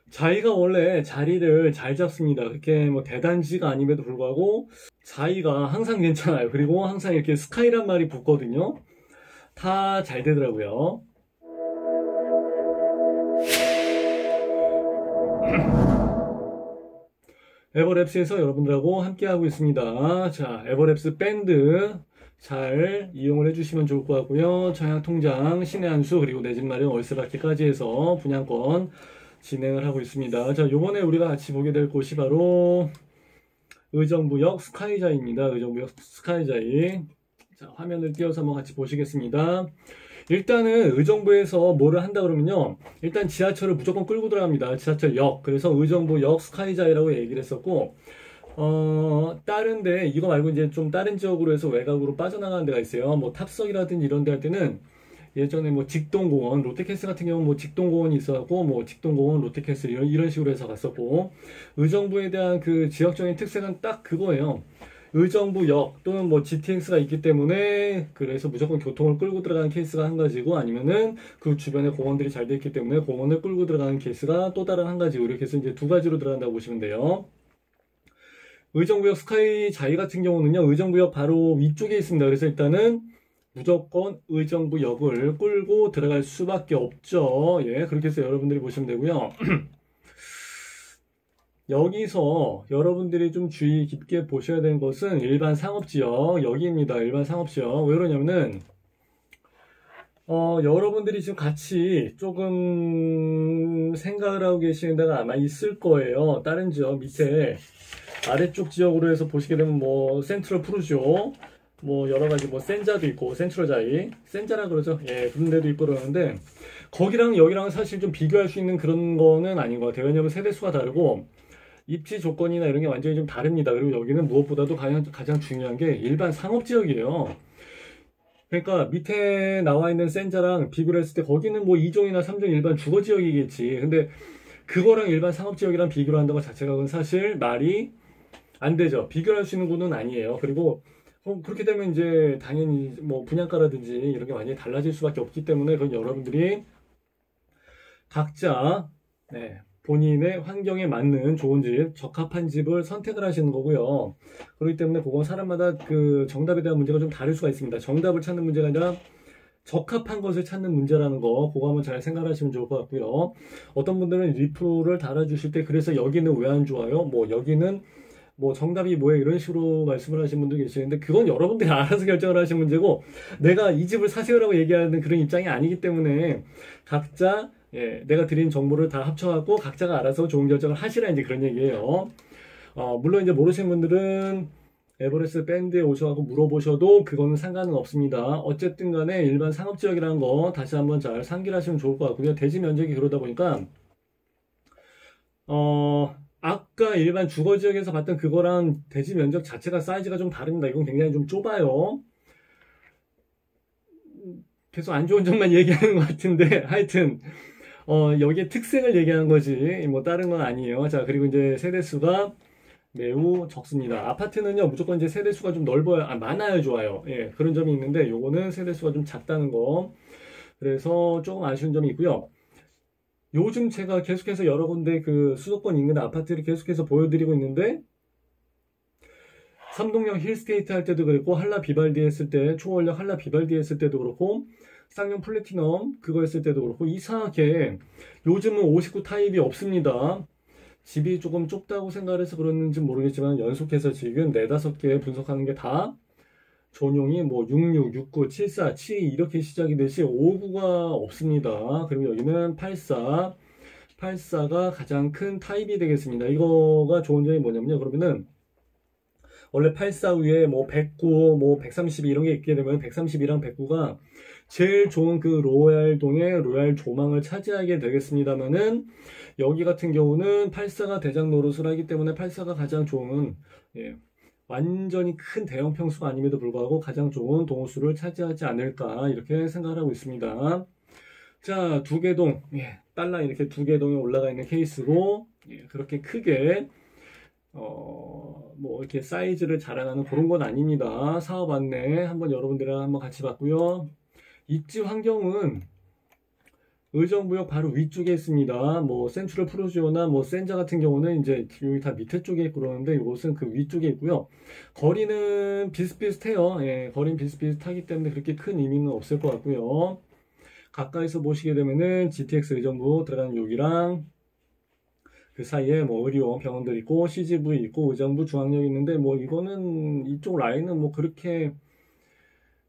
자이가 원래 자리를 잘 잡습니다. 그렇게 뭐 대단지가 아님에도 불구하고 자이가 항상 괜찮아요. 그리고 항상 이렇게 스카이란 말이 붙거든요. 다 잘 되더라고요. 에버랩스에서 여러분들하고 함께하고 있습니다. 자, 에버랩스 밴드 잘 이용을 해주시면 좋을 것 같고요. 청약통장, 신의 한수, 그리고 내 집 마련 월세받기까지 해서 분양권 진행을 하고 있습니다. 자, 요번에 우리가 같이 보게 될 곳이 바로 의정부역 스카이자이입니다. 의정부역 스카이자이. 자, 화면을 띄워서 한번 같이 보시겠습니다. 일단은 의정부에서 뭐를 한다 그러면요, 일단 지하철을 무조건 끌고 들어갑니다. 지하철역. 그래서 의정부역 스카이자이라고 얘기를 했었고, 다른데 이거 말고 이제 좀 다른 지역으로 해서 외곽으로 빠져나가는 데가 있어요. 뭐 탑석이라든지 이런 데 할 때는 예전에 뭐 직동공원, 롯데캐슬 같은 경우는 뭐 직동공원이 있어갖고 뭐 직동공원, 롯데캐슬 이런 식으로 해서 갔었고, 의정부에 대한 그 지역적인 특색은 딱 그거예요. 의정부역 또는 뭐 GTX가 있기 때문에 그래서 무조건 교통을 끌고 들어가는 케이스가 한 가지고, 아니면은 그 주변에 공원들이 잘 돼 있기 때문에 공원을 끌고 들어가는 케이스가 또 다른 한 가지고, 이렇게 해서 이제 두 가지로 들어간다고 보시면 돼요. 의정부역 스카이 자이 같은 경우는요, 의정부역 바로 위쪽에 있습니다. 그래서 일단은 무조건 의정부역을 끌고 들어갈 수밖에 없죠. 예, 그렇게 해서 여러분들이 보시면 되고요. 여기서 여러분들이 좀 주의 깊게 보셔야 되는 것은 일반 상업지역, 여기입니다. 일반 상업지역. 왜 그러냐면은, 여러분들이 지금 같이 조금 생각을 하고 계시는 데가 아마 있을 거예요. 다른 지역, 밑에, 아래쪽 지역으로 해서 보시게 되면 뭐, 센트럴 푸르지오, 뭐, 여러 가지 뭐, 센자도 있고, 센트럴 자이, 센자라 그러죠. 예, 그런 데도 있고 그러는데, 거기랑 여기랑 사실 좀 비교할 수 있는 그런 거는 아닌 것 같아요. 왜냐면 세대수가 다르고, 입지 조건이나 이런 게 완전히 좀 다릅니다. 그리고 여기는 무엇보다도 가장 중요한 게 일반 상업지역이에요. 그러니까 밑에 나와 있는 센자랑 비교를 했을 때 거기는 뭐 2종이나 3종 일반 주거지역이겠지. 근데 그거랑 일반 상업지역이랑 비교를 한다는 것 자체가 그건 사실 말이 안 되죠. 비교할 수 있는 곳은 아니에요. 그리고 그렇게 되면 이제 당연히 뭐 분양가라든지 이런 게 완전히 달라질 수밖에 없기 때문에 그건 여러분들이 각자, 네, 본인의 환경에 맞는 좋은 집, 적합한 집을 선택을 하시는 거고요. 그렇기 때문에 그건 사람마다 그 정답에 대한 문제가 좀 다를 수가 있습니다. 정답을 찾는 문제가 아니라 적합한 것을 찾는 문제라는 거, 그거 한번 잘 생각하시면 좋을 것 같고요. 어떤 분들은 리플을 달아주실 때 그래서 여기는 왜 안 좋아요? 뭐 여기는 뭐 정답이 뭐예요? 이런 식으로 말씀을 하시는 분도 계시는데, 그건 여러분들이 알아서 결정을 하시는 문제고, 내가 이 집을 사세요라고 얘기하는 그런 입장이 아니기 때문에 각자, 예, 내가 드린 정보를 다 합쳐갖고 각자가 알아서 좋은 결정을 하시라, 이제 그런 얘기예요. 물론 이제 모르시는 분들은 에버레스트 밴드에 오셔서 물어보셔도 그거는 상관은 없습니다. 어쨌든 간에 일반 상업지역이라는 거 다시 한번 잘 상기를 하시면 좋을 것 같고요. 대지 면적이 그러다 보니까, 아까 일반 주거지역에서 봤던 그거랑 대지 면적 자체가 사이즈가 좀 다릅니다. 이건 굉장히 좀 좁아요. 계속 안 좋은 점만 얘기하는 것 같은데, 하여튼, 여기에 특색을 얘기하는 거지, 뭐, 다른 건 아니에요. 자, 그리고 이제 세대수가 매우 적습니다. 아파트는요, 무조건 이제 세대수가 좀 넓어야, 많아야 좋아요. 예, 그런 점이 있는데, 요거는 세대수가 좀 작다는 거. 그래서 조금 아쉬운 점이 있고요. 요즘 제가 계속해서 여러 군데 그 수도권 인근 아파트를 계속해서 보여드리고 있는데, 삼동역 힐스테이트 할 때도 그랬고, 한라 비발디 했을 때, 초월역 한라 비발디 했을 때도 그렇고, 쌍용 플래티넘 그거 했을 때도 그렇고, 이상하게 요즘은 59 타입이 없습니다. 집이 조금 좁다고 생각을 해서 그러는지 모르겠지만, 연속해서 지금 4-5개 분석하는 게 다 전용이 뭐 66, 69, 74, 72 이렇게 시작이 되시 59가 없습니다. 그리고 여기는 84, 84가 가장 큰 타입이 되겠습니다. 이거가 좋은 점이 뭐냐면요, 그러면은 원래 84 위에 뭐 109, 뭐 132 이런 게 있게 되면 132랑 109가 제일 좋은 그 로얄동의 로얄 조망을 차지하게 되겠습니다만은, 여기 같은 경우는 84가 대장 노릇을 하기 때문에 84가 가장 좋은, 예, 완전히 큰 대형 평수가 아님에도 불구하고 가장 좋은 동호수를 차지하지 않을까, 이렇게 생각을 하고 있습니다. 자, 두개동, 예, 달러 이렇게 두개동에 올라가 있는 케이스고, 예, 그렇게 크게 뭐 이렇게 사이즈를 자랑하는 그런 건 아닙니다. 사업 안내 한번 여러분들이랑 한번 같이 봤고요. 입지 환경은 의정부역 바로 위쪽에 있습니다. 뭐 센트럴 프로지오나 뭐 센자 같은 경우는 이제 여기 다 밑에 쪽에 있고 그러는데 이곳은 그 위쪽에 있고요. 거리는 비슷비슷해요. 예, 거리는 비슷비슷하기 때문에 그렇게 큰 의미는 없을 것 같고요. 가까이서 보시게 되면은 GTX 의정부 들어가는 여기랑 그 사이에 뭐 의료원 병원들 있고 CGV 있고 의정부 중앙역 있는데 뭐 이거는 이쪽 라인은 뭐 그렇게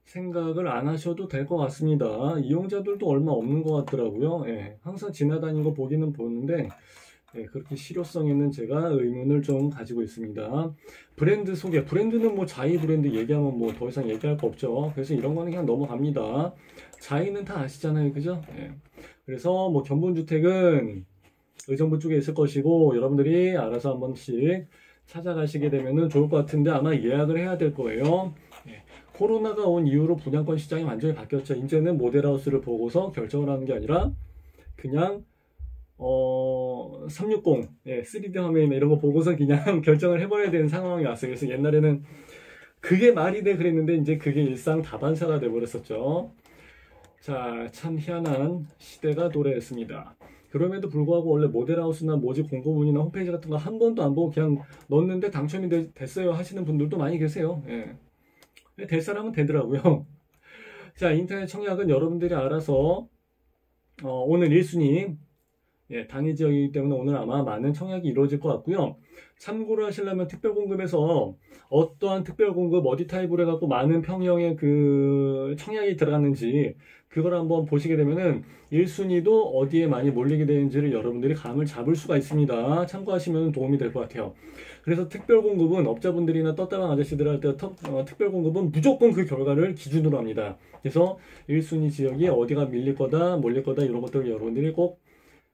생각을 안 하셔도 될 것 같습니다. 이용자들도 얼마 없는 것 같더라고요. 예, 항상 지나다니는 거 보기는 보는데 예, 그렇게 실효성에는 제가 의문을 좀 가지고 있습니다. 브랜드 소개. 브랜드는 뭐 자이 브랜드 얘기하면 뭐 더 이상 얘기할 거 없죠. 그래서 이런 거는 그냥 넘어갑니다. 자이는 다 아시잖아요. 그죠? 예. 그래서 뭐 견본주택은 의정부 쪽에 있을 것이고 여러분들이 알아서 한 번씩 찾아가시게 되면 좋을 것 같은데 아마 예약을 해야 될 거예요. 예. 코로나가 온 이후로 분양권 시장이 완전히 바뀌었죠. 이제는 모델하우스를 보고서 결정을 하는 게 아니라 그냥 360, 예, 3D 화면 이런 거 보고서 그냥 결정을 해버려야 되는 상황이 왔어요. 그래서 옛날에는 그게 말이 돼 그랬는데 이제 그게 일상 다반사가 돼버렸었죠. 자, 참 희한한 시대가 도래했습니다. 그럼에도 불구하고 원래 모델하우스나 모집 공고문이나 홈페이지 같은 거 한 번도 안 보고 그냥 넣었는데 당첨이 됐어요 하시는 분들도 많이 계세요. 예. 될 사람은 되더라고요. 자, 인터넷 청약은 여러분들이 알아서 오늘 1순위 예, 단위 지역이기 때문에 오늘 아마 많은 청약이 이루어질 것 같고요. 참고를 하시려면 특별공급에서 어떠한 특별공급 어디 타입으로 해갖고 많은 평형의 그 청약이 들어갔는지 그걸 한번 보시게 되면은 1순위도 어디에 많이 몰리게 되는지를 여러분들이 감을 잡을 수가 있습니다. 참고하시면 도움이 될 것 같아요. 그래서 특별공급은 업자분들이나 떴다방 아저씨들한테 특별공급은 무조건 그 결과를 기준으로 합니다. 그래서 1순위 지역이 어디가 밀릴 거다, 몰릴 거다 이런 것들을 여러분들이 꼭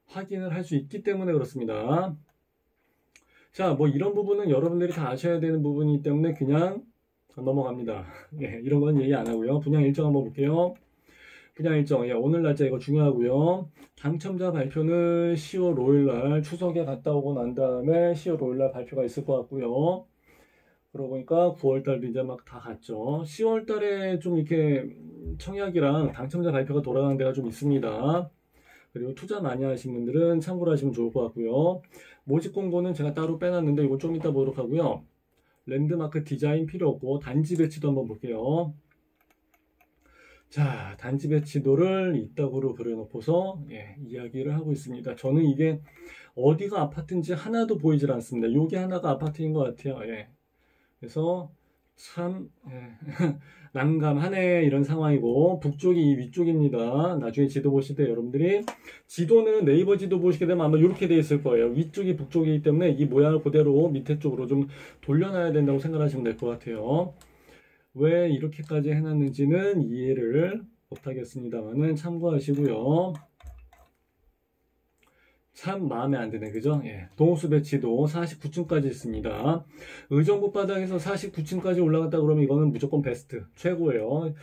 확인을 할 수 있기 때문에 그렇습니다. 자, 뭐 이런 부분은 여러분들이 다 아셔야 되는 부분이기 때문에 그냥 넘어갑니다. 예, 이런 건 얘기 안 하고요. 분양 일정 한번 볼게요. 분양 일정, 예, 오늘 날짜 이거 중요하고요. 당첨자 발표는 10월 5일 날 추석에 갔다 오고 난 다음에 10월 5일 날 발표가 있을 것 같고요. 그러고 보니까 9월 달도 이제 막 다 갔죠. 10월 달에 좀 이렇게 청약이랑 당첨자 발표가 돌아가는 데가 좀 있습니다. 그리고 투자 많이 하신 분들은 참고를 하시면 좋을 것 같고요. 모집 공고는 제가 따로 빼놨는데 이거 좀 이따 보도록 하고요. 랜드마크 디자인 필요 없고 단지 배치도 한번 볼게요. 자, 단지 배치도를 이따구로 그려놓고서 예, 이야기를 하고 있습니다. 저는 이게 어디가 아파트인지 하나도 보이질 않습니다. 요게 하나가 아파트인 것 같아요. 예. 그래서 참 난감하네 이런 상황이고 북쪽이 위쪽입니다. 나중에 지도 보실 때 여러분들이 지도는 네이버 지도 보시게 되면 아마 이렇게 되어 있을 거예요. 위쪽이 북쪽이기 때문에 이 모양을 그대로 밑에 쪽으로 좀 돌려놔야 된다고 생각하시면 될 것 같아요. 왜 이렇게까지 해놨는지는 이해를 못하겠습니다만은 참고하시고요. 참 마음에 안 드네, 그죠? 예. 동호수 배치도 49층까지 있습니다. 의정부 바닥에서 49층까지 올라갔다 그러면 이거는 무조건 베스트, 최고예요.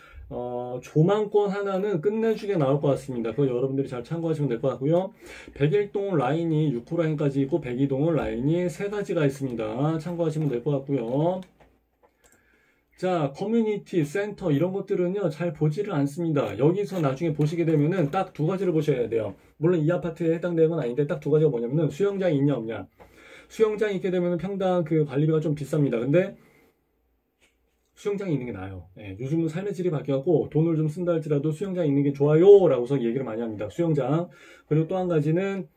조망권 하나는 끝내주게 나올 것 같습니다. 그거 여러분들이 잘 참고하시면 될 것 같고요. 101동 라인이 6호 라인까지 있고 102동 라인이 3가지가 있습니다. 참고하시면 될 것 같고요. 자, 커뮤니티, 센터 이런 것들은요 잘 보지를 않습니다. 여기서 나중에 보시게 되면은 딱 두 가지를 보셔야 돼요. 물론 이 아파트에 해당되는 건 아닌데 딱 두 가지가 뭐냐면은 수영장이 있냐 없냐. 수영장이 있게 되면은 평당 그 관리비가 좀 비쌉니다. 근데 수영장이 있는 게 나아요. 예, 요즘은 삶의 질이 바뀌었고 돈을 좀 쓴다 할지라도 수영장이 있는 게 좋아요 라고서 얘기를 많이 합니다. 수영장. 그리고 또 한 가지는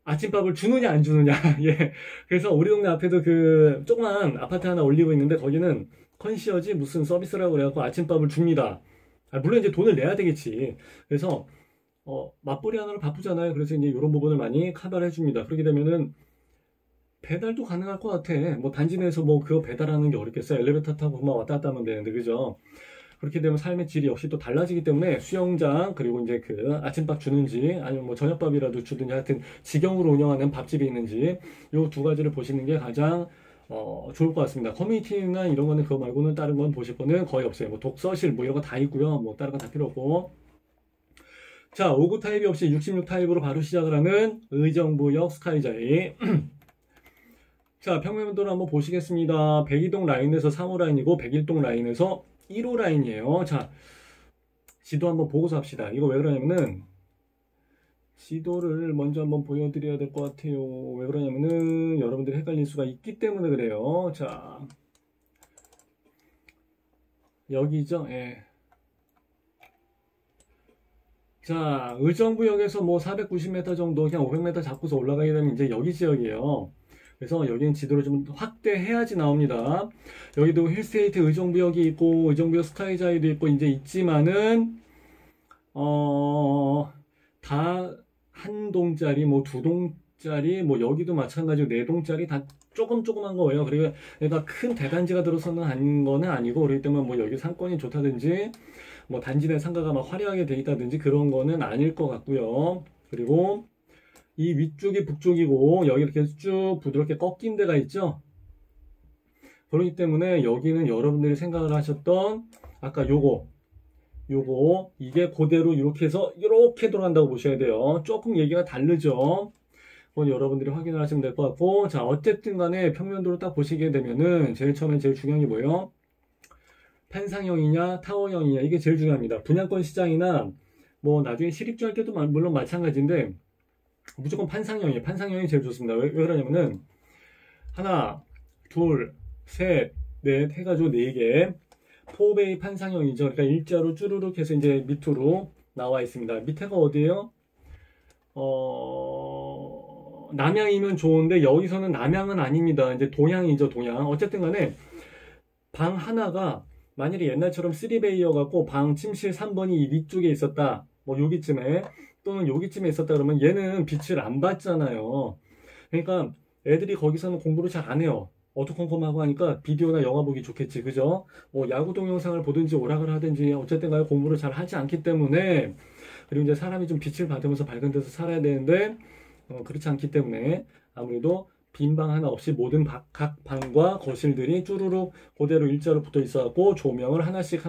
아침밥을 주느냐 안 주느냐. 예. 그래서 우리 동네 앞에도 그 조그만 아파트 하나 올리고 있는데 거기는 컨시어지 무슨 서비스라고 그래갖고 아침밥을 줍니다. 물론 이제 돈을 내야 되겠지. 그래서 맞벌이 하나로 바쁘잖아요. 그래서 이제 이런 부분을 많이 카바를 해줍니다. 그렇게 되면은 배달도 가능할 것 같아. 뭐 단지 내에서 뭐 그거 배달하는 게 어렵겠어요. 엘리베이터 타고 그만 왔다 갔다 하면 되는데, 그죠? 그렇게 되면 삶의 질이 역시 또 달라지기 때문에 수영장 그리고 이제 그 아침밥 주는지 아니면 뭐 저녁밥이라도 주든지 하여튼 직영으로 운영하는 밥집이 있는지 요 두 가지를 보시는 게 가장 좋을 것 같습니다. 커뮤니티나 이런 거는 그거 말고는 다른 건 보실 거는 거의 없어요. 뭐 독서실 뭐 이런 거 다 있고요. 뭐 다른 거 다 필요 없고. 자, 59 타입이 없이 66 타입으로 바로 시작을 하는 의정부역 스카이자이. 자, 평면도를 한번 보시겠습니다. 102동 라인에서 3호 라인이고 101동 라인에서 1호 라인이에요. 자, 지도 한번 보고서 합시다. 이거 왜 그러냐면은 지도를 먼저 한번 보여드려야 될 것 같아요. 왜 그러냐면은 여러분들이 헷갈릴 수가 있기 때문에 그래요. 자, 여기죠. 예. 자, 의정부역에서 뭐 490m 정도 그냥 500m 잡고서 올라가게 되면 이제 여기 지역이에요. 그래서 여기는 지도를 좀 확대해야지 나옵니다. 여기도 힐스테이트 의정부역이 있고 의정부역 스카이자이도 있고 이제 있지만은 다 한 동짜리 뭐 두 동짜리 뭐 여기도 마찬가지로 네 동짜리 다 조금한 거예요. 그리고 얘가 큰 대단지가 들어서는 한 거는 아니고 그렇기 때문에 뭐 여기 상권이 좋다든지 뭐 단지 내 상가가 막 화려하게 돼 있다든지 그런 거는 아닐 것 같고요. 그리고 이 위쪽이 북쪽이고 여기 이렇게 쭉 부드럽게 꺾인 데가 있죠. 그렇기 때문에 여기는 여러분들이 생각을 하셨던 아까 요거 이게 그대로 이렇게 해서 이렇게 돌아간다고 보셔야 돼요. 조금 얘기가 다르죠. 그건 여러분들이 확인을 하시면 될 것 같고, 자, 어쨌든 간에 평면도로 딱 보시게 되면은 제일 처음에 제일 중요한 게 뭐예요? 판상형이냐 타워형이냐 이게 제일 중요합니다. 분양권 시장이나 뭐 나중에 실입주할 때도 물론 마찬가지인데 무조건 판상형이에요. 판상형이 제일 좋습니다. 왜 그러냐면은 하나, 둘, 셋, 넷 해가지고 4개 4베이 판상형이죠. 그러니까 일자로 쭈루룩 해서 이제 밑으로 나와 있습니다. 밑에가 어디예요? 남향이면 좋은데 여기서는 남향은 아닙니다. 이제 동향이죠, 동향. 어쨌든 간에 방 하나가 만일에 옛날처럼 3베이여 갖고 방 침실 3번이 이 위쪽에 있었다. 뭐 여기쯤에 또는 여기쯤에 있었다 그러면 얘는 빛을 안 받잖아요. 그러니까 애들이 거기서는 공부를 잘 안 해요. 어두컴컴하고 하니까 비디오나 영화 보기 좋겠지, 그죠? 뭐 야구 동영상을 보든지 오락을 하든지 어쨌든 간에 공부를 잘 하지 않기 때문에 그리고 이제 사람이 좀 빛을 받으면서 밝은 데서 살아야 되는데 그렇지 않기 때문에 아무래도 빈 방 하나 없이 모든 각 방과 거실들이 쭈루룩 그대로 일자로 붙어 있어갖고 조명을 하나씩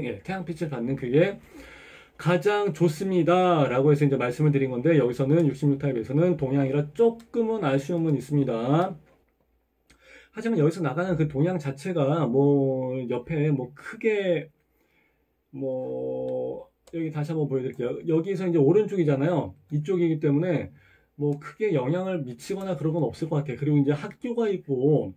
예, 태양빛을 받는 그게 가장 좋습니다 라고 해서 이제 말씀을 드린 건데 여기서는 66타입에서는 동향이라 조금은 아쉬움은 있습니다. 하지만 여기서 나가는 그 동향 자체가 뭐 옆에 뭐 크게 뭐 여기 다시 한번 보여드릴게요. 여기서 이제 오른쪽이잖아요. 이쪽이기 때문에 뭐 크게 영향을 미치거나 그런 건 없을 것 같아요. 그리고 이제 학교가 있고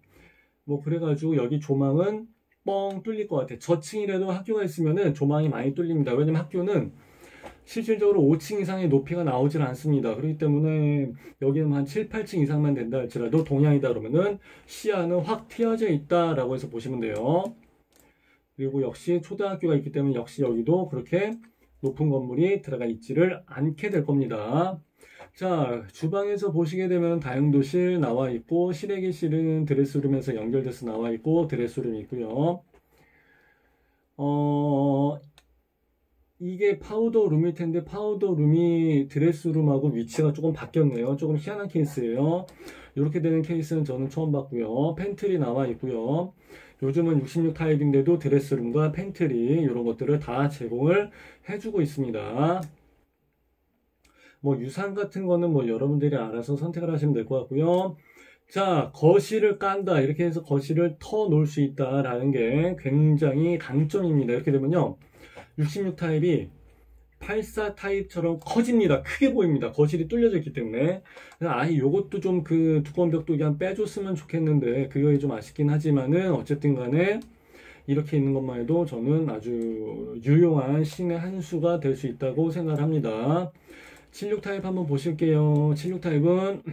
뭐 그래가지고 여기 조망은 뻥 뚫릴 것 같아요. 저층이라도 학교가 있으면은 조망이 많이 뚫립니다. 왜냐면 학교는 실질적으로 5층 이상의 높이가 나오질 않습니다. 그렇기 때문에 여기는 한 7, 8층 이상만 된다 할지라도 동향이다 그러면은 시야는 확 트여져 있다라고 해서 보시면 돼요. 그리고 역시 초등학교가 있기 때문에 역시 여기도 그렇게 높은 건물이 들어가 있지를 않게 될 겁니다. 자, 주방에서 보시게 되면 다용도실 나와 있고 실외기실은 드레스룸에서 연결돼서 나와 있고 드레스룸이 있고요. 이게 파우더룸일 텐데 파우더룸이 드레스룸하고 위치가 조금 바뀌었네요. 조금 희한한 케이스예요. 이렇게 되는 케이스는 저는 처음 봤고요. 팬트리 나와 있고요. 요즘은 66 타입인데도 드레스룸과 팬트리 이런 것들을 다 제공을 해주고 있습니다. 뭐 유상 같은 거는 뭐 여러분들이 알아서 선택을 하시면 될 것 같고요. 자, 거실을 깐다 이렇게 해서 거실을 터 놓을 수 있다라는 게 굉장히 강점입니다. 이렇게 되면요 66 타입이 84 타입처럼 커집니다. 크게 보입니다. 거실이 뚫려져 있기 때문에. 아예 요것도 좀 그 두꺼운 벽도 그냥 빼줬으면 좋겠는데 그게 좀 아쉽긴 하지만은 어쨌든 간에 이렇게 있는 것만 해도 저는 아주 유용한 신의 한 수가 될 수 있다고 생각을 합니다. 76 타입 한번 보실게요. 76 타입은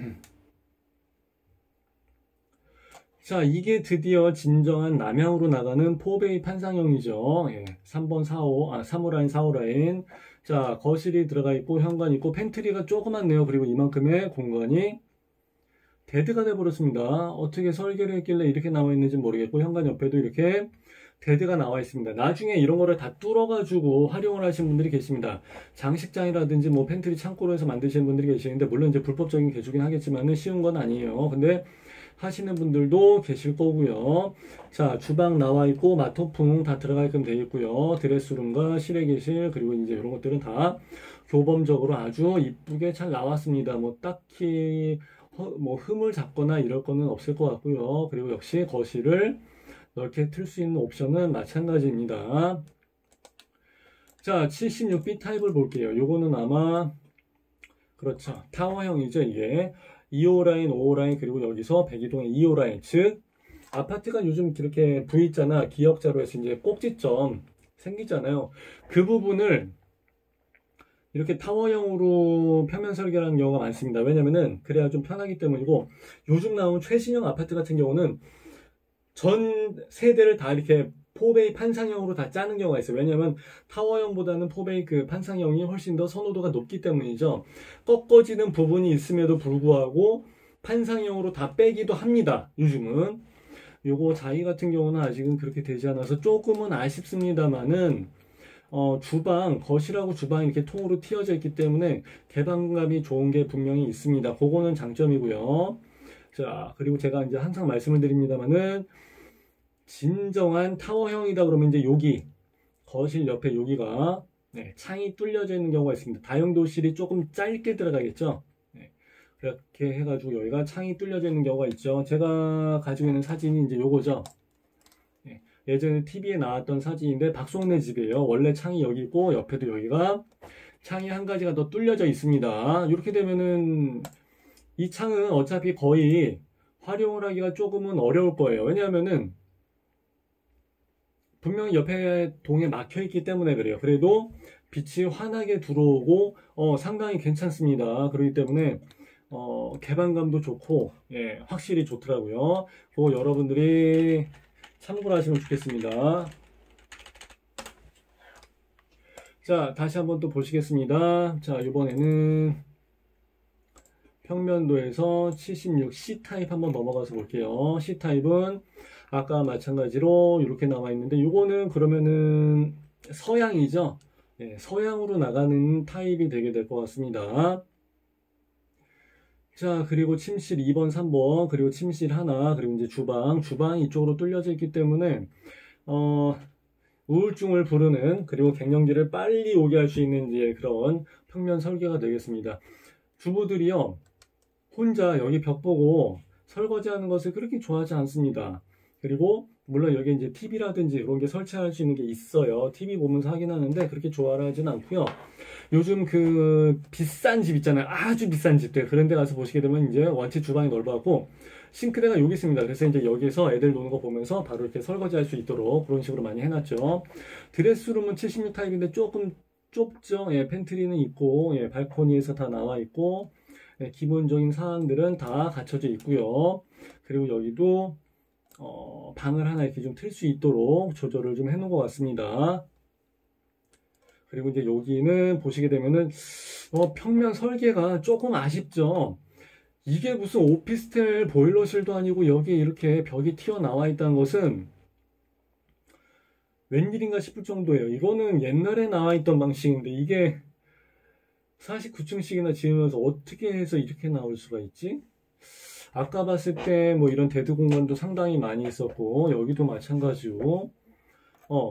자, 이게 드디어 진정한 남향으로 나가는 4베이 판상형이죠. 예, 3번 45, 3호 라인, 4호 라인. 자, 거실이 들어가 있고, 현관 있고, 팬트리가 조그맣네요. 그리고 이만큼의 공간이 데드가 돼버렸습니다. 어떻게 설계를 했길래 이렇게 나와 있는지 모르겠고, 현관 옆에도 이렇게 데드가 나와 있습니다. 나중에 이런 거를 다 뚫어가지고 활용을 하시는 분들이 계십니다. 장식장이라든지 뭐 팬트리 창고로 해서 만드시는 분들이 계시는데, 물론 이제 불법적인 개조긴 하겠지만은 쉬운 건 아니에요. 근데 하시는 분들도 계실 거고요. 자, 주방 나와 있고 마토풍 다 들어가게끔 되어 있고요. 드레스룸과 실외기실 그리고 이제 이런 것들은 다 교범적으로 아주 이쁘게 잘 나왔습니다. 뭐 딱히 뭐 흠을 잡거나 이럴 거는 없을 것 같고요. 그리고 역시 거실을 넓게 틀 수 있는 옵션은 마찬가지입니다. 자, 76B 타입을 볼게요. 요거는 아마 그렇죠. 타워형이죠, 이게. 2호 라인, 5호 라인, 그리고 여기서 백이동의 2호 라인. 즉, 아파트가 요즘 이렇게 V자나 기역자로 해서 이제 꼭지점 생기잖아요. 그 부분을 이렇게 타워형으로 표면 설계하는 경우가 많습니다. 왜냐면은 그래야 좀 편하기 때문이고, 요즘 나온 최신형 아파트 같은 경우는 전 세대를 다 이렇게 포베이 판상형으로 다 짜는 경우가 있어요. 왜냐면 타워형보다는 포베이 그 판상형이 훨씬 더 선호도가 높기 때문이죠. 꺾어지는 부분이 있음에도 불구하고 판상형으로 다 빼기도 합니다. 요즘은. 요거 자이 같은 경우는 아직은 그렇게 되지 않아서 조금은 아쉽습니다만은 주방, 거실하고 주방이 이렇게 통으로 튀어져 있기 때문에 개방감이 좋은 게 분명히 있습니다. 그거는 장점이고요. 자, 그리고 제가 이제 항상 말씀을 드립니다만은 진정한 타워형이다 그러면 이제 여기 거실 옆에 여기가 창이 뚫려져 있는 경우가 있습니다. 다용도실이 조금 짧게 들어가겠죠. 그렇게 해가지고 여기가 창이 뚫려져 있는 경우가 있죠. 제가 가지고 있는 사진이 이제 요거죠. 예전에 TV에 나왔던 사진인데 박송네 집이에요. 원래 창이 여기 있고 옆에도 여기가 창이 한 가지가 더 뚫려져 있습니다. 이렇게 되면은 이 창은 어차피 거의 활용을 하기가 조금은 어려울 거예요. 왜냐하면은 분명히 옆에 동에 막혀 있기 때문에 그래요. 그래도 빛이 환하게 들어오고 상당히 괜찮습니다. 그렇기 때문에 개방감도 좋고 확실히 좋더라고요. 그거 여러분들이 참고를 하시면 좋겠습니다. 자, 다시 한번 또 보시겠습니다. 자, 이번에는 평면도에서 76C 타입 한번 넘어가서 볼게요. C 타입은 아까 마찬가지로 이렇게 나와 있는데 이거는 그러면은 서양이죠. 서양으로 나가는 타입이 되게 될 것 같습니다. 자, 그리고 침실 2번, 3번, 그리고 침실 하나, 그리고 이제 주방이 이쪽으로 뚫려져 있기 때문에 우울증을 부르는, 그리고 갱년기를 빨리 오게 할 수 있는 이제 그런 평면 설계가 되겠습니다. 주부들이요, 혼자 여기 벽 보고 설거지하는 것을 그렇게 좋아하지 않습니다. 그리고 물론 여기 이제 TV라든지 그런 게 설치할 수 있는 게 있어요. TV 보면서 하긴 하는데 그렇게 좋아하지는 않고요. 요즘 그 비싼 집 있잖아요. 아주 비싼 집들. 그런 데 가서 보시게 되면 이제 원체 주방이 넓어갖고 싱크대가 여기 있습니다. 그래서 이제 여기서 애들 노는 거 보면서 바로 이렇게 설거지 할 수 있도록 그런 식으로 많이 해놨죠. 드레스룸은 76 타입인데 조금 좁죠. 팬트리는 있고, 발코니에서 다 나와 있고, 기본적인 사항들은 다 갖춰져 있고요. 그리고 여기도 방을 하나 이렇게 좀 틀 수 있도록 조절을 좀 해놓은 것 같습니다. 그리고 이제 여기는 보시게 되면은 평면 설계가 조금 아쉽죠. 이게 무슨 오피스텔 보일러실도 아니고 여기 이렇게 벽이 튀어나와 있다는 것은 웬일인가 싶을 정도예요. 이거는 옛날에 나와 있던 방식인데 이게 49층씩이나 지으면서 어떻게 해서 이렇게 나올 수가 있지? 아까 봤을 때 뭐 이런 대드 공간도 상당히 많이 있었고 여기도 마찬가지고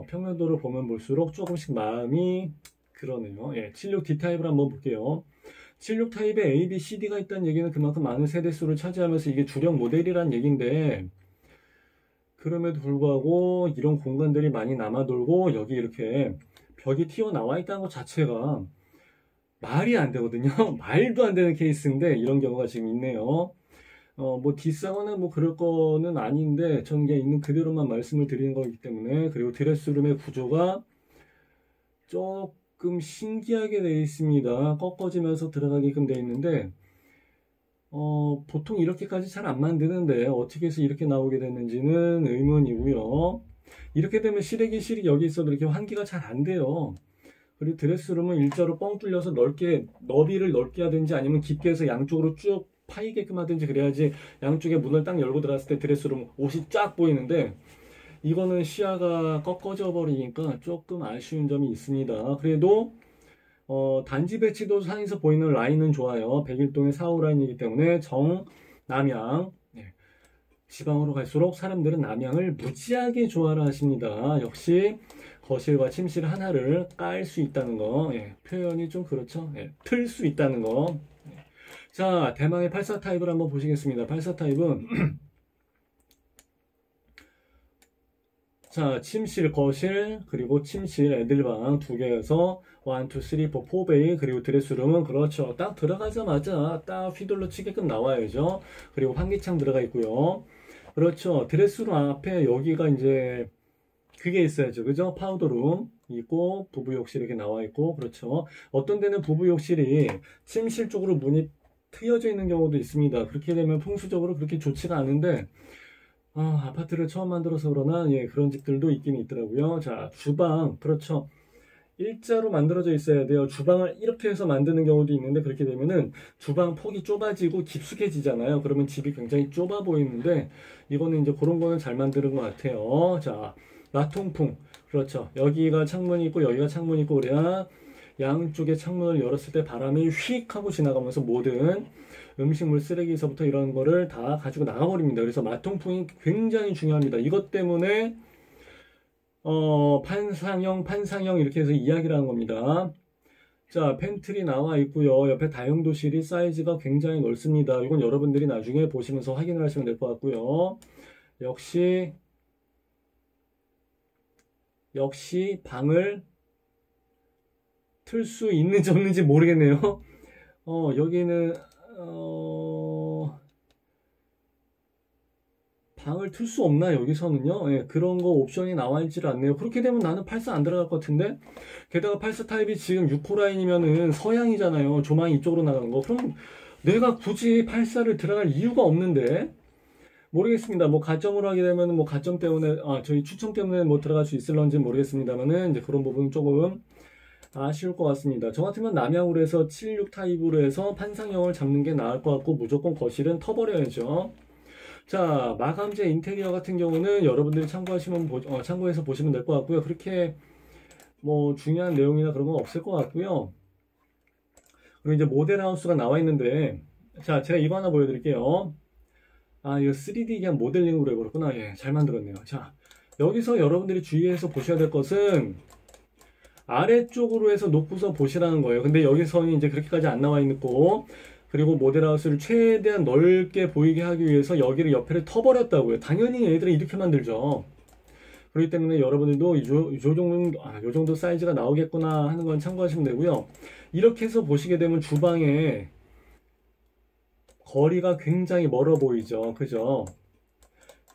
평면도를 보면 볼수록 조금씩 마음이 그러네요. 76D 타입을 한번 볼게요. 76 타입에 A, B, C, D가 있다는 얘기는 그만큼 많은 세대수를 차지하면서 이게 주력 모델이란 얘기인데 그럼에도 불구하고 이런 공간들이 많이 남아돌고 여기 이렇게 벽이 튀어나와 있다는 것 자체가 말이 안 되거든요. 말도 안 되는 케이스인데 이런 경우가 지금 있네요. 뭐 디싸거나 뭐 그럴 거는 아닌데 저는 그냥 있는 그대로만 말씀을 드리는 거기 때문에. 그리고 드레스룸의 구조가 조금 신기하게 되어 있습니다. 꺾어지면서 들어가게끔 되어 있는데 보통 이렇게까지 잘 안 만드는데 어떻게 해서 이렇게 나오게 됐는지는 의문이고요. 이렇게 되면 실외기 실이 여기 있어도 이렇게 환기가 잘 안 돼요. 그리고 드레스룸은 일자로 뻥 뚫려서 너비를 넓게 하든지 아니면 깊게 해서 양쪽으로 쭉 파이게끔 하든지 그래야지 양쪽에 문을 딱 열고 들어갔을 때 드레스룸 옷이 쫙 보이는데 이거는 시야가 꺾어져 버리니까 조금 아쉬운 점이 있습니다. 그래도 단지 배치도 산에서 보이는 라인은 좋아요. 101동의 4호 라인이기 때문에 남양 지방으로 갈수록 사람들은 남양을 무지하게 좋아를 하십니다. 역시 거실과 침실 하나를 깔 수 있다는 거 표현이 좀 그렇죠. 틀 수 있다는 거. 자, 대망의 84 타입을 한번 보시겠습니다. 84 타입은 자, 침실, 거실, 그리고 침실, 애들방 두 개에서 1, 2, 3, 4, 4베이, 그리고 드레스룸은 그렇죠. 딱 들어가자마자 딱 휘둘러 치게끔 나와야죠. 그리고 환기창 들어가 있고요. 그렇죠. 드레스룸 앞에 여기가 이제 그게 있어야죠. 그죠? 파우더룸 있고, 부부욕실 이렇게 나와 있고, 그렇죠. 어떤 데는 부부욕실이 침실 쪽으로 문이 트여져 있는 경우도 있습니다. 그렇게 되면 풍수적으로 그렇게 좋지가 않은데, 아파트를 처음 만들어서 그러나, 예, 그런 집들도 있긴 있더라고요. 자, 주방. 그렇죠. 일자로 만들어져 있어야 돼요. 주방을 이렇게 해서 만드는 경우도 있는데, 그렇게 되면은 주방 폭이 좁아지고 깊숙해지잖아요. 그러면 집이 굉장히 좁아 보이는데, 이거는 이제 그런 거는 잘 만드는 것 같아요. 자, 마통풍. 그렇죠. 여기가 창문이 있고, 여기가 창문이 있고, 그래야 양쪽에 창문을 열었을 때 바람이 휙 하고 지나가면서 모든 음식물 쓰레기에서부터 이런 거를 다 가지고 나가버립니다. 그래서 마통풍이 굉장히 중요합니다. 이것 때문에 판상형 이렇게 해서 이야기를 하는 겁니다. 자, 팬트리 나와 있고요. 옆에 다용도실이 사이즈가 굉장히 넓습니다. 이건 여러분들이 나중에 보시면서 확인을 하시면 될 것 같고요. 역시 방을 틀 수 있는지 없는지 모르겠네요. 여기는 방을 틀 수 없나 여기서는요? 예, 그런 거 옵션이 나와 있지를 않네요. 그렇게 되면 나는 84 안 들어갈 것 같은데, 게다가 84 타입이 지금 6호 라인이면은 서양이잖아요. 조망이 이쪽으로 나가는 거. 그럼 내가 굳이 84를 들어갈 이유가 없는데, 모르겠습니다. 뭐 가점으로 하게 되면 뭐 가점 때문에, 저희 추첨 때문에 뭐 들어갈 수 있을런지 모르겠습니다만은 이제 그런 부분은 조금 아쉬울 것 같습니다. 저 같으면 남향으로 해서 76 타입으로 해서 판상형을 잡는 게 나을 것 같고, 무조건 거실은 터버려야죠. 자, 마감재 인테리어 같은 경우는 여러분들이 참고해서 보시면 될 것 같고요. 그렇게 뭐 중요한 내용이나 그런 건 없을 것 같고요. 그리고 이제 모델하우스가 나와 있는데, 자, 제가 이거 하나 보여드릴게요. 이거 3D 그냥 모델링으로 해버렸구나. 예, 잘 만들었네요. 자, 여기서 여러분들이 주의해서 보셔야 될 것은 아래쪽으로 해서 놓고서 보시라는 거예요. 근데 여기서는 이제 그렇게까지 안 나와 있고, 그리고 모델하우스를 최대한 넓게 보이게 하기 위해서 여기를 옆에를 터버렸다고요. 당연히 얘들은 이렇게 만들죠. 그렇기 때문에 여러분들도 요 정도 사이즈가 나오겠구나 하는 건 참고하시면 되고요. 이렇게 해서 보시게 되면 주방에 거리가 굉장히 멀어 보이죠. 그죠?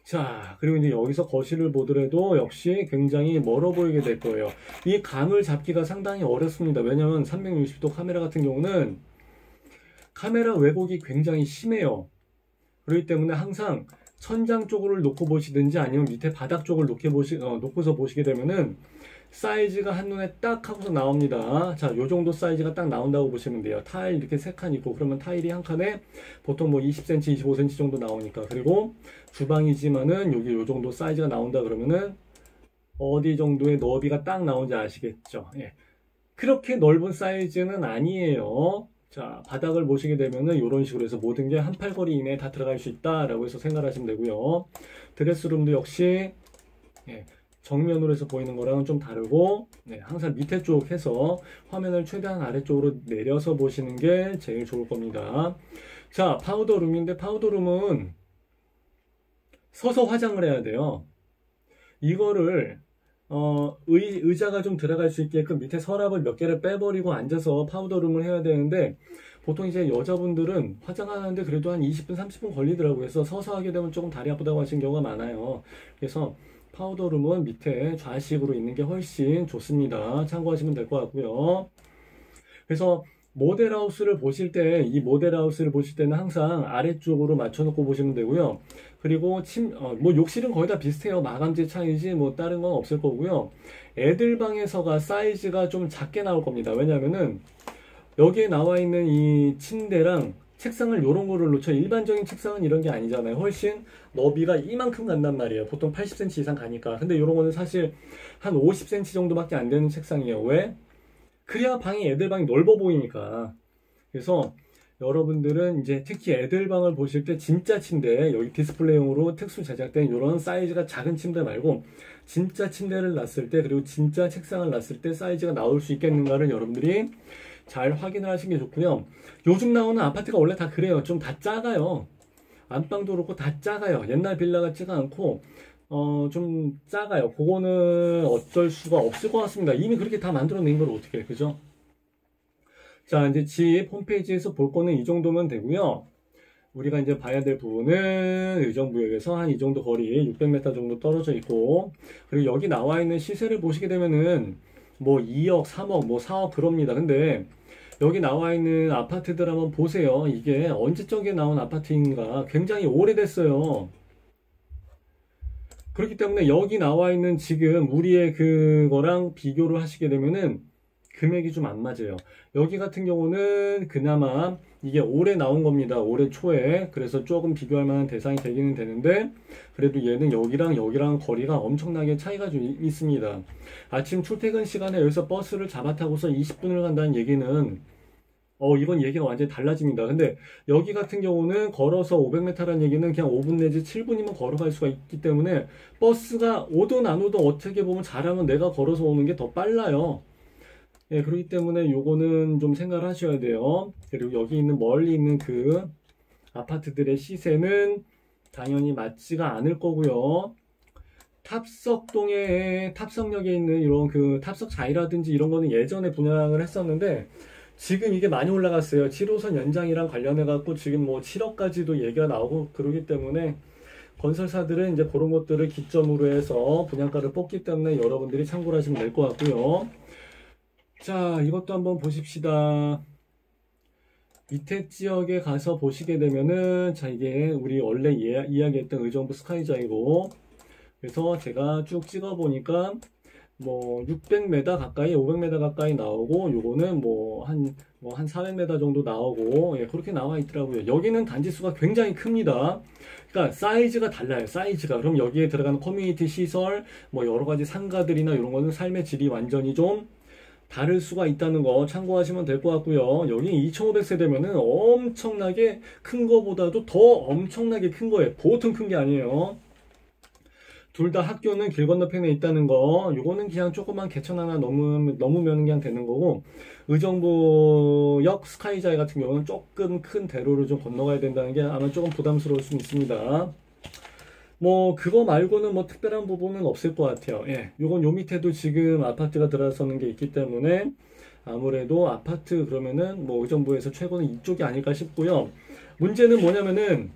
자, 그리고 이제 여기서 거실을 보더라도 역시 굉장히 멀어 보이게 될 거예요. 이 감을 잡기가 상당히 어렵습니다. 왜냐면 360도 카메라 같은 경우는 카메라 왜곡이 굉장히 심해요. 그렇기 때문에 항상 천장 쪽을 놓고 보시든지 아니면 밑에 바닥 쪽을 놓고서 보시게 되면은 사이즈가 한눈에 딱 하고서 나옵니다. 자, 요 정도 사이즈가 딱 나온다고 보시면 돼요. 타일 이렇게 3칸 있고, 그러면 타일이 한 칸에 보통 뭐 20cm, 25cm 정도 나오니까. 그리고 주방이지만은 여기 요 정도 사이즈가 나온다 그러면은 어디 정도의 너비가 딱 나오는지 아시겠죠? 예. 그렇게 넓은 사이즈는 아니에요. 자, 바닥을 보시게 되면은 이런 식으로 해서 모든 게 한 팔걸이 이내에 다 들어갈 수 있다라고 해서 생각하시면 되고요. 드레스룸도 역시 정면으로 해서 보이는 거랑은 좀 다르고, 항상 밑에 쪽 해서 화면을 최대한 아래쪽으로 내려서 보시는 게 제일 좋을 겁니다. 자, 파우더룸인데 파우더룸은 서서 화장을 해야 돼요. 이거를 의자가 좀 들어갈 수 있게끔 밑에 서랍을 몇 개를 빼버리고 앉아서 파우더룸을 해야 되는데, 보통 이제 여자분들은 화장하는데 그래도 한 20분, 30분 걸리더라고요. 그래서 서서 하게 되면 조금 다리 아프다고 하시는 경우가 많아요. 그래서 파우더룸은 밑에 좌식으로 있는 게 훨씬 좋습니다. 참고하시면 될 것 같고요. 그래서 모델하우스를 보실 때는 항상 아래쪽으로 맞춰놓고 보시면 되고요. 그리고 뭐 욕실은 거의 다 비슷해요. 마감재 차이지 뭐 다른 건 없을 거고요. 애들 방에서가 사이즈가 좀 작게 나올 겁니다. 왜냐면은 여기에 나와 있는 이 침대랑 책상을 요런 거를 놓쳐. 일반적인 책상은 이런 게 아니잖아요. 훨씬 너비가 이만큼 간단 말이에요. 보통 80cm 이상 가니까. 근데 요런 거는 사실 한 50cm 정도밖에 안 되는 책상이에요. 왜? 그래야 애들 방이 넓어 보이니까. 그래서 여러분들은 이제 특히 애들 방을 보실 때 진짜 침대, 여기 디스플레이용으로 특수 제작된 이런 사이즈가 작은 침대 말고 진짜 침대를 놨을 때, 그리고 진짜 책상을 놨을 때 사이즈가 나올 수 있겠는가를 여러분들이 잘 확인을 하시는 게 좋고요. 요즘 나오는 아파트가 원래 다 그래요. 좀 다 작아요. 안방도 그렇고 다 작아요. 옛날 빌라 같지가 않고 좀 작아요. 그거는 어쩔 수가 없을 것 같습니다. 이미 그렇게 다 만들어낸 걸 어떻게 해, 그죠? 자, 이제 집 홈페이지에서 볼 거는 이 정도면 되고요. 우리가 이제 봐야 될 부분은 의정부역에서 한 이 정도 거리, 600m 정도 떨어져 있고, 그리고 여기 나와 있는 시세를 보시게 되면은 뭐 2억, 3억, 뭐 4억 그럽니다. 근데 여기 나와 있는 아파트들 한번 보세요. 이게 언제적에 나온 아파트인가 굉장히 오래됐어요. 그렇기 때문에 여기 나와 있는 지금 우리의 그거랑 비교를 하시게 되면은 금액이 좀 안 맞아요. 여기 같은 경우는 그나마 이게 올해 나온 겁니다. 올해 초에. 그래서 조금 비교할 만한 대상이 되기는 되는데, 그래도 얘는 여기랑 여기랑 거리가 엄청나게 차이가 좀 있습니다. 아침 출퇴근 시간에 여기서 버스를 잡아 타고서 20분을 간다는 얘기는 이건 얘기가 완전히 달라집니다. 근데 여기 같은 경우는 걸어서 500m라는 얘기는 그냥 5분 내지 7분이면 걸어갈 수가 있기 때문에 버스가 오든 안 오든 어떻게 보면 잘하면 내가 걸어서 오는 게 더 빨라요. 예, 그렇기 때문에 요거는 좀 생각을 하셔야 돼요. 그리고 여기 있는 멀리 있는 그 아파트들의 시세는 당연히 맞지가 않을 거고요. 탑석역에 있는 이런 그 탑석자이라든지 이런 거는 예전에 분양을 했었는데 지금 이게 많이 올라갔어요. 7호선 연장이랑 관련해 갖고 지금 뭐 7억까지도 얘기가 나오고 그러기 때문에 건설사들은 이제 그런 것들을 기점으로 해서 분양가를 뽑기 때문에 여러분들이 참고를 하시면 될 것 같고요. 자, 이것도 한번 보십시다. 밑에 지역에 가서 보시게 되면은, 자, 이게 우리 원래 이야기했던 의정부 스카이자이고, 그래서 제가 쭉 찍어 보니까, 뭐, 600m 가까이, 500m 가까이 나오고, 요거는 한 400m 정도 나오고, 예, 그렇게 나와 있더라고요. 여기는 단지수가 굉장히 큽니다. 그러니까, 사이즈가 달라요, 사이즈가. 그럼 여기에 들어가는 커뮤니티 시설, 뭐, 여러 가지 상가들이나 이런 거는 삶의 질이 완전히 좀 다를 수가 있다는 거 참고하시면 될 것 같고요. 여기 2500세대면은 엄청나게 큰 거보다도 더 엄청나게 큰 거예요. 보통 큰 게 아니에요. 둘 다 학교는 길 건너편에 있다는 거, 요거는 그냥 조그만 개천 하나 넘으면 그냥 되는 거고, 의정부역 스카이자이 같은 경우는 조금 큰 대로를 좀 건너가야 된다는 게 아마 조금 부담스러울 수 있습니다. 뭐 그거 말고는 뭐 특별한 부분은 없을 것 같아요. 예, 요건 요 밑에도 지금 아파트가 들어서는 게 있기 때문에 아무래도 아파트 그러면은 뭐 의정부에서 최고는 이쪽이 아닐까 싶고요. 문제는 뭐냐면은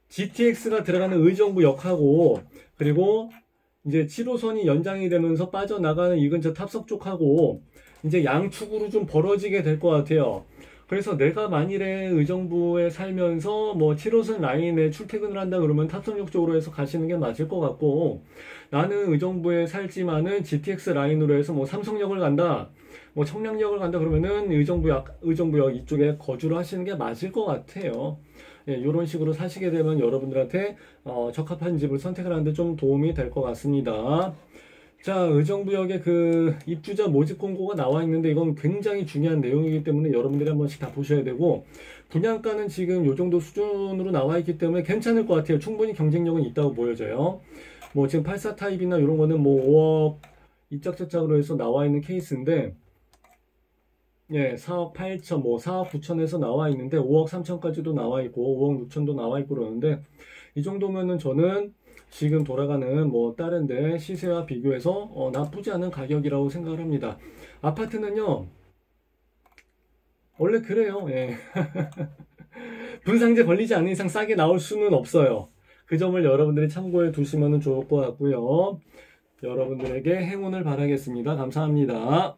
GTX가 들어가는 의정부역하고 그리고 이제 7호선이 연장이 되면서 빠져나가는 이 근처 탑석 쪽하고 이제 양축으로 좀 벌어지게 될 것 같아요. 그래서 내가 만일에 의정부에 살면서 뭐 7호선 라인에 출퇴근을 한다 그러면 탑석역 쪽으로 해서 가시는 게 맞을 것 같고, 나는 의정부에 살지만은 GTX 라인으로 해서 뭐 삼성역을 간다, 뭐 청량역을 간다 그러면은 의정부역 이쪽에 거주를 하시는 게 맞을 것 같아요. 예, 이런 식으로 사시게 되면 여러분들한테 적합한 집을 선택을 하는데 좀 도움이 될 것 같습니다. 자, 의정부역에 그 입주자 모집 공고가 나와 있는데 이건 굉장히 중요한 내용이기 때문에 여러분들이 한 번씩 다 보셔야 되고, 분양가는 지금 요 정도 수준으로 나와 있기 때문에 괜찮을 것 같아요. 충분히 경쟁력은 있다고 보여져요. 뭐 지금 84 타입이나 이런 거는 뭐 5억 이짝저짝으로 해서 나와 있는 케이스인데, 예, 4억 8천, 뭐 4억 9천에서 나와 있는데 5억 3천까지도 나와 있고 5억 6천도 나와 있고 그러는데, 이 정도면은 저는 지금 돌아가는 뭐 다른 데 시세와 비교해서 나쁘지 않은 가격이라고 생각을 합니다. 아파트는요 원래 그래요. 예. 분상제 걸리지 않는 이상 싸게 나올 수는 없어요. 그 점을 여러분들이 참고해 두시면 좋을 것 같고요. 여러분들에게 행운을 바라겠습니다. 감사합니다.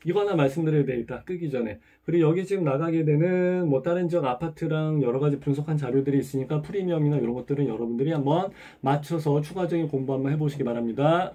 이거 하나 말씀드려야 되겠다. 끄기 전에. 그리고 여기 지금 나가게 되는 뭐 다른 지역 아파트랑 여러 가지 분석한 자료들이 있으니까 프리미엄이나 이런 것들은 여러분들이 한번 맞춰서 추가적인 공부 한번 해보시기 바랍니다.